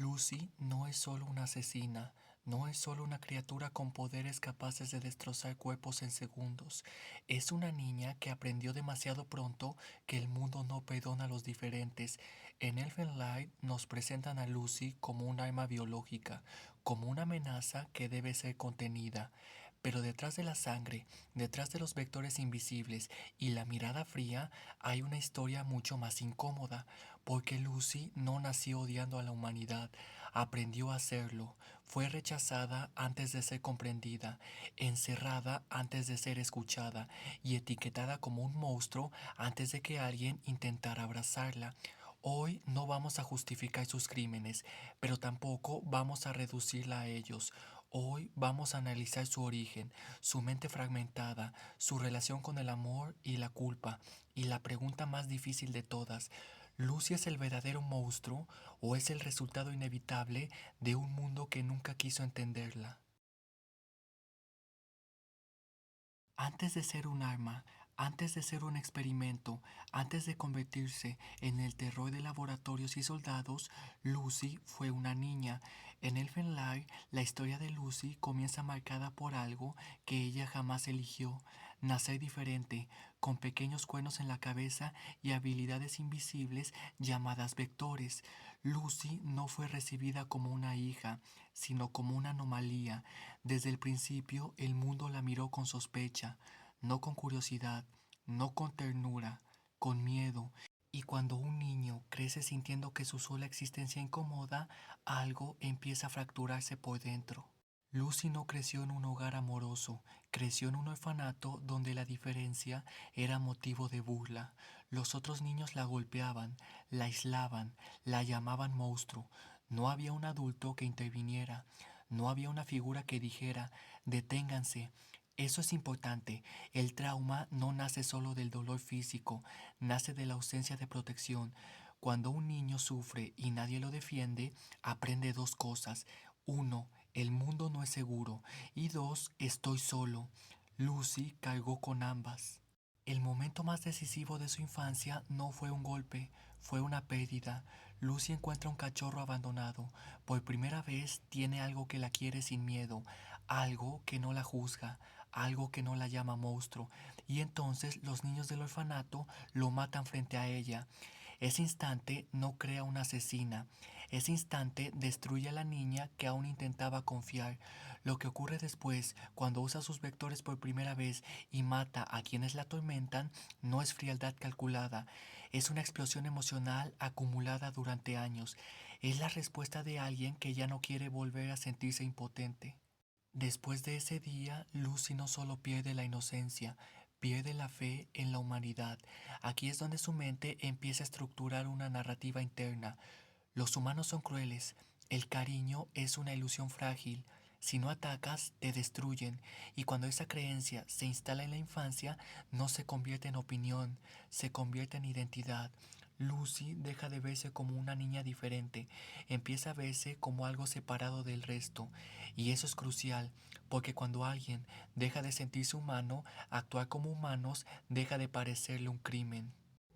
Lucy no es solo una asesina, no es solo una criatura con poderes capaces de destrozar cuerpos en segundos. Es una niña que aprendió demasiado pronto que el mundo no perdona a los diferentes. En Elfen Light nos presentan a Lucy como un arma biológica, como una amenaza que debe ser contenida. Pero detrás de la sangre, detrás de los vectores invisibles y la mirada fría, hay una historia mucho más incómoda, porque Lucy no nació odiando a la humanidad, aprendió a hacerlo, fue rechazada antes de ser comprendida, encerrada antes de ser escuchada y etiquetada como un monstruo antes de que alguien intentara abrazarla. Hoy no vamos a justificar sus crímenes, pero tampoco vamos a reducirla a ellos. Hoy vamos a analizar su origen, su mente fragmentada, su relación con el amor y la culpa, y la pregunta más difícil de todas: ¿Lucy es el verdadero monstruo o es el resultado inevitable de un mundo que nunca quiso entenderla? Antes de ser un arma, antes de ser un experimento, antes de convertirse en el terror de laboratorios y soldados, Lucy fue una niña. En Elfenlight, la historia de Lucy comienza marcada por algo que ella jamás eligió: nacer diferente, con pequeños cuernos en la cabeza y habilidades invisibles llamadas vectores. Lucy no fue recibida como una hija, sino como una anomalía. Desde el principio el mundo la miró con sospecha, no con curiosidad, no con ternura, con miedo. Y cuando un niño crece sintiendo que su sola existencia incomoda, algo empieza a fracturarse por dentro. Lucy no creció en un hogar amoroso, creció en un orfanato donde la diferencia era motivo de burla. Los otros niños la golpeaban, la aislaban, la llamaban monstruo. No había un adulto que interviniera, no había una figura que dijera: deténganse. Eso es importante. El trauma no nace solo del dolor físico, nace de la ausencia de protección. Cuando un niño sufre y nadie lo defiende, aprende dos cosas. Uno, el mundo no es seguro. Y dos, estoy solo. Lucy cargó con ambas. El momento más decisivo de su infancia no fue un golpe, fue una pérdida. Lucy encuentra un cachorro abandonado. Por primera vez tiene algo que la quiere sin miedo, algo que no la juzga, algo que no la llama monstruo. Y entonces los niños del orfanato lo matan frente a ella. Ese instante no crea una asesina. Ese instante destruye a la niña que aún intentaba confiar. Lo que ocurre después, cuando usa sus vectores por primera vez y mata a quienes la atormentan, no es frialdad calculada. Es una explosión emocional acumulada durante años. Es la respuesta de alguien que ya no quiere volver a sentirse impotente. Después de ese día, Lucy no solo pierde la inocencia, pierde la fe en la humanidad. Aquí es donde su mente empieza a estructurar una narrativa interna. Los humanos son crueles, el cariño es una ilusión frágil. Si no atacas, te destruyen, y cuando esa creencia se instala en la infancia, no se convierte en opinión, se convierte en identidad. Lucy deja de verse como una niña diferente, empieza a verse como algo separado del resto, y eso es crucial, porque cuando alguien deja de sentirse humano, actuar como humanos deja de parecerle un crimen.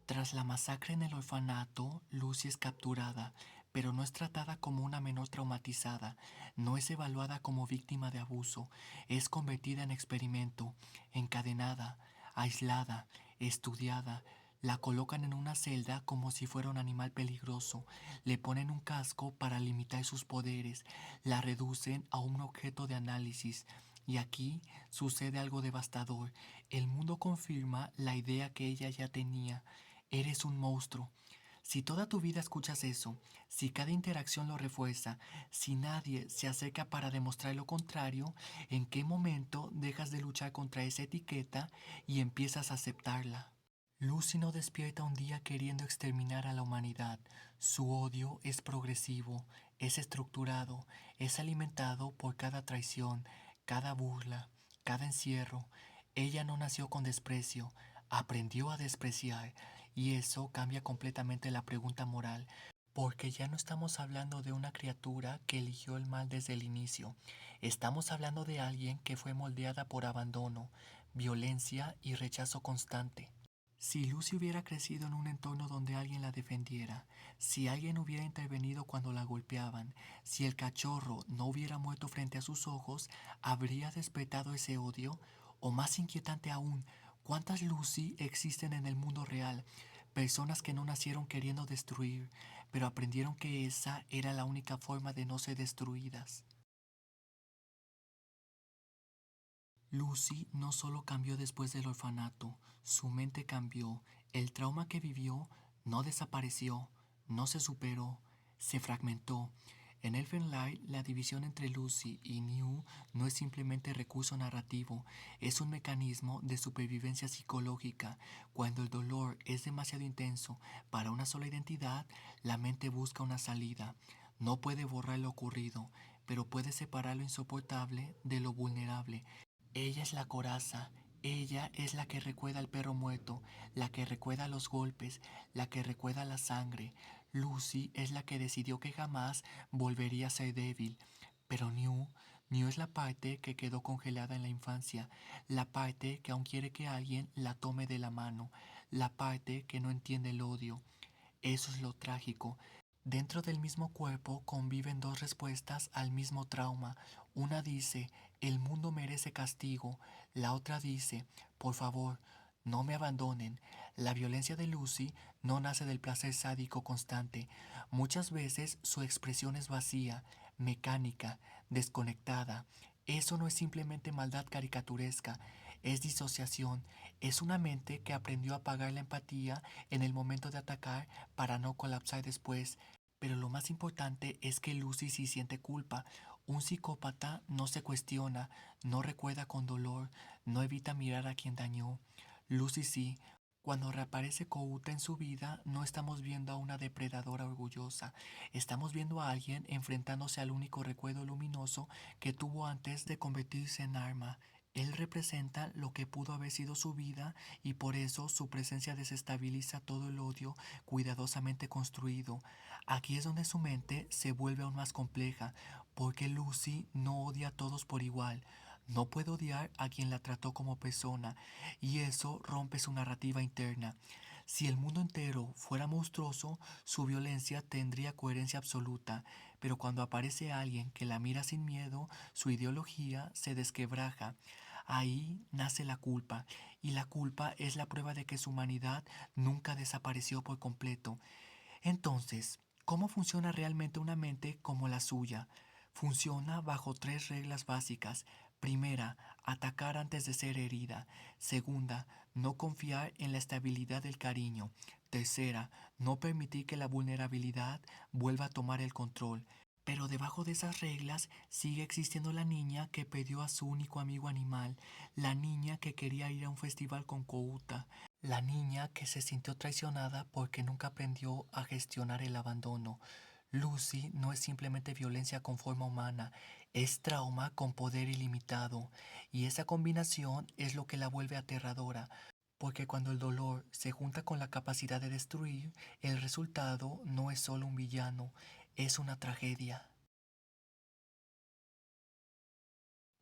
Tras la masacre en el orfanato, Lucy es capturada, pero no es tratada como una menor traumatizada, no es evaluada como víctima de abuso, es convertida en experimento, encadenada, aislada, estudiada. La colocan en una celda como si fuera un animal peligroso, le ponen un casco para limitar sus poderes, la reducen a un objeto de análisis. Y aquí sucede algo devastador. El mundo confirma la idea que ella ya tenía: eres un monstruo. Si toda tu vida escuchas eso, si cada interacción lo refuerza, si nadie se acerca para demostrar lo contrario, ¿en qué momento dejas de luchar contra esa etiqueta y empiezas a aceptarla? Lucy no despierta un día queriendo exterminar a la humanidad. Su odio es progresivo, es estructurado, es alimentado por cada traición, cada burla, cada encierro. Ella no nació con desprecio, aprendió a despreciar, y eso cambia completamente la pregunta moral, porque ya no estamos hablando de una criatura que eligió el mal desde el inicio. Estamos hablando de alguien que fue moldeada por abandono, violencia y rechazo constante. Si Lucy hubiera crecido en un entorno donde alguien la defendiera, si alguien hubiera intervenido cuando la golpeaban, si el cachorro no hubiera muerto frente a sus ojos, ¿habría despertado ese odio? O más inquietante aún, ¿cuántas Lucy existen en el mundo real? Personas que no nacieron queriendo destruir, pero aprendieron que esa era la única forma de no ser destruidas. Lucy no solo cambió después del orfanato, su mente cambió. El trauma que vivió no desapareció, no se superó, se fragmentó. En Elfen Light, la división entre Lucy y New no es simplemente recurso narrativo, es un mecanismo de supervivencia psicológica. Cuando el dolor es demasiado intenso para una sola identidad, la mente busca una salida. No puede borrar lo ocurrido, pero puede separar lo insoportable de lo vulnerable. Ella es la coraza, ella es la que recuerda al perro muerto, la que recuerda los golpes, la que recuerda la sangre. Lucy es la que decidió que jamás volvería a ser débil. Pero New es la parte que quedó congelada en la infancia, la parte que aún quiere que alguien la tome de la mano, la parte que no entiende el odio. Eso es lo trágico. Dentro del mismo cuerpo conviven dos respuestas al mismo trauma. Una dice, el mundo merece castigo. La otra dice, por favor, no me abandonen. La violencia de Lucy no nace del placer sádico constante. Muchas veces su expresión es vacía, mecánica, desconectada. Eso no es simplemente maldad caricaturesca, es disociación, es una mente que aprendió a apagar la empatía en el momento de atacar para no colapsar después. Pero lo más importante es que Lucy sí siente culpa. Un psicópata no se cuestiona, no recuerda con dolor, no evita mirar a quien dañó. Lucy sí. Cuando reaparece Kouta en su vida, no estamos viendo a una depredadora orgullosa, estamos viendo a alguien enfrentándose al único recuerdo luminoso que tuvo antes de convertirse en arma. Él representa lo que pudo haber sido su vida y por eso su presencia desestabiliza todo el odio cuidadosamente construido. Aquí es donde su mente se vuelve aún más compleja, porque Lucy no odia a todos por igual. No puede odiar a quien la trató como persona, y eso rompe su narrativa interna. Si el mundo entero fuera monstruoso, su violencia tendría coherencia absoluta, pero cuando aparece alguien que la mira sin miedo, su ideología se desquebraja. Ahí nace la culpa, y la culpa es la prueba de que su humanidad nunca desapareció por completo. Entonces, ¿cómo funciona realmente una mente como la suya? Funciona bajo tres reglas básicas. Primera, atacar antes de ser herida. Segunda, no confiar en la estabilidad del cariño. Tercera, no permitir que la vulnerabilidad vuelva a tomar el control. Pero debajo de esas reglas sigue existiendo la niña que perdió a su único amigo animal, la niña que quería ir a un festival con Kouta, la niña que se sintió traicionada porque nunca aprendió a gestionar el abandono. Lucy no es simplemente violencia con forma humana, es trauma con poder ilimitado, y esa combinación es lo que la vuelve aterradora, porque cuando el dolor se junta con la capacidad de destruir, el resultado no es solo un villano, es una tragedia.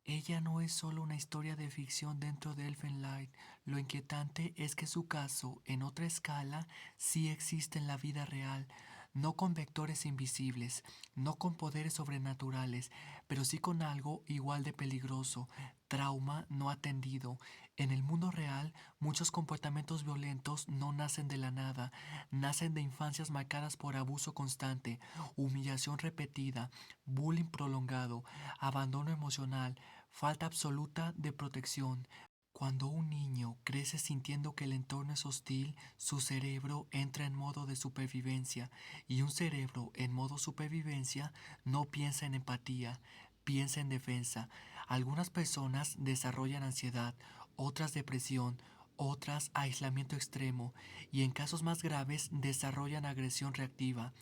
Ella no es solo una historia de ficción dentro de Elfenlight, lo inquietante es que su caso, en otra escala, sí existe en la vida real, no con vectores invisibles, no con poderes sobrenaturales, pero sí con algo igual de peligroso, trauma no atendido. En el mundo real, muchos comportamientos violentos no nacen de la nada, nacen de infancias marcadas por abuso constante, humillación repetida, bullying prolongado, abandono emocional, falta absoluta de protección. Cuando un niño crece sintiendo que el entorno es hostil, su cerebro entra en modo de supervivencia y un cerebro en modo supervivencia no piensa en empatía, piensa en defensa. Algunas personas desarrollan ansiedad, otras depresión, otras aislamiento extremo y en casos más graves desarrollan agresión reactiva,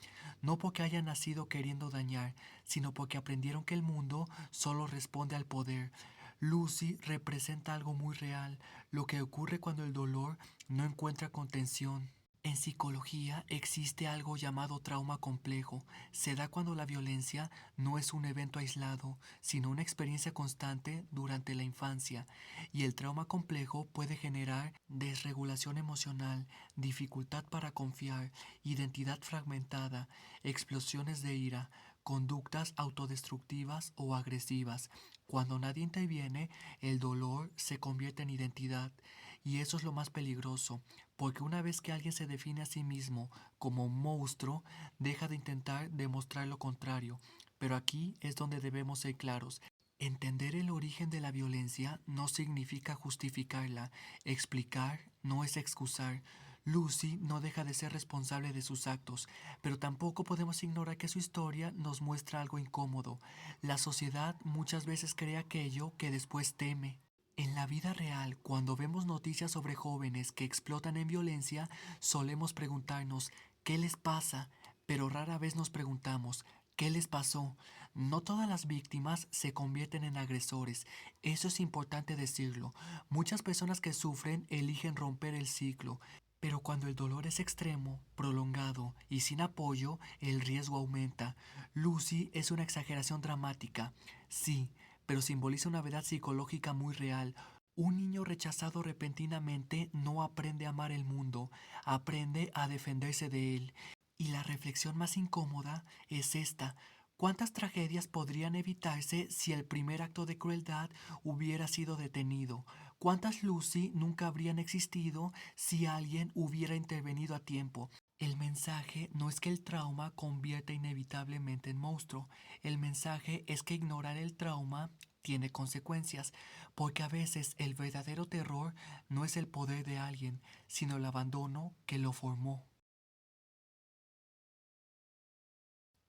no porque hayan nacido queriendo dañar, sino porque aprendieron que el mundo solo responde al poder. Lucy representa algo muy real, lo que ocurre cuando el dolor no encuentra contención. En psicología existe algo llamado trauma complejo. Se da cuando la violencia no es un evento aislado, sino una experiencia constante durante la infancia. Y el trauma complejo puede generar desregulación emocional, dificultad para confiar, identidad fragmentada, explosiones de ira, conductas autodestructivas o agresivas. Cuando nadie interviene, el dolor se convierte en identidad. Y eso es lo más peligroso, porque una vez que alguien se define a sí mismo como un monstruo, deja de intentar demostrar lo contrario. Pero aquí es donde debemos ser claros. Entender el origen de la violencia no significa justificarla. Explicar no es excusar. Lucy no deja de ser responsable de sus actos, pero tampoco podemos ignorar que su historia nos muestra algo incómodo. La sociedad muchas veces cree aquello que después teme. En la vida real, cuando vemos noticias sobre jóvenes que explotan en violencia, solemos preguntarnos ¿qué les pasa? Pero rara vez nos preguntamos ¿qué les pasó? No todas las víctimas se convierten en agresores, eso es importante decirlo. Muchas personas que sufren eligen romper el ciclo, pero cuando el dolor es extremo, prolongado y sin apoyo, el riesgo aumenta. Lucy es una exageración dramática, sí, pero simboliza una verdad psicológica muy real. Un niño rechazado repentinamente no aprende a amar el mundo, aprende a defenderse de él. Y la reflexión más incómoda es esta. ¿Cuántas tragedias podrían evitarse si el primer acto de crueldad hubiera sido detenido? ¿Cuántas Lucy nunca habrían existido si alguien hubiera intervenido a tiempo? El mensaje no es que el trauma convierta inevitablemente en monstruo. El mensaje es que ignorar el trauma tiene consecuencias, porque a veces el verdadero terror no es el poder de alguien, sino el abandono que lo formó.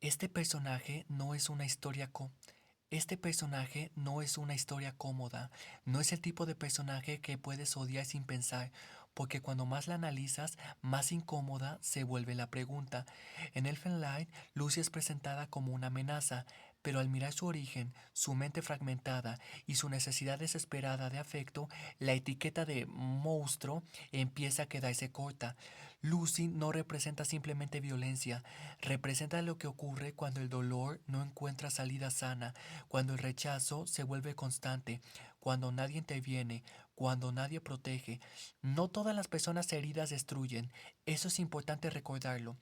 Este personaje no es una historia Este personaje no es una historia cómoda, no es el tipo de personaje que puedes odiar sin pensar, porque cuando más la analizas, más incómoda se vuelve la pregunta. En Elfenlight, Lucy es presentada como una amenaza, pero al mirar su origen, su mente fragmentada y su necesidad desesperada de afecto, la etiqueta de monstruo empieza a quedarse corta. Lucy no representa simplemente violencia, representa lo que ocurre cuando el dolor no encuentra salida sana, cuando el rechazo se vuelve constante, cuando nadie interviene, cuando nadie protege. No todas las personas heridas destruyen, eso es importante recordarlo,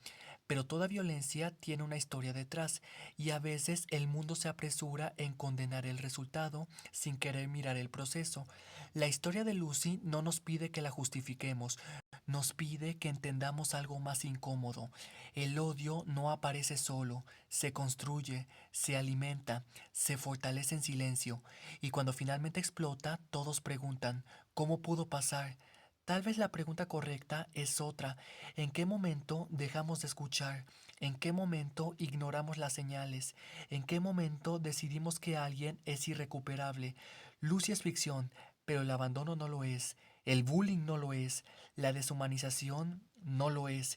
pero toda violencia tiene una historia detrás y a veces el mundo se apresura en condenar el resultado sin querer mirar el proceso. La historia de Lucy no nos pide que la justifiquemos, nos pide que entendamos algo más incómodo. El odio no aparece solo, se construye, se alimenta, se fortalece en silencio, y cuando finalmente explota, todos preguntan, ¿cómo pudo pasar? Tal vez la pregunta correcta es otra. ¿En qué momento dejamos de escuchar? ¿En qué momento ignoramos las señales? ¿En qué momento decidimos que alguien es irrecuperable? Lucy es ficción, pero el abandono no lo es. El bullying no lo es. La deshumanización no lo es.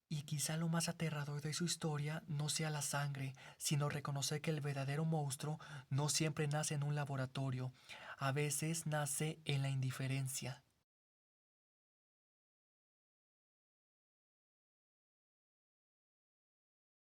Y quizá lo más aterrador de su historia no sea la sangre, sino reconocer que el verdadero monstruo no siempre nace en un laboratorio, a veces nace en la indiferencia.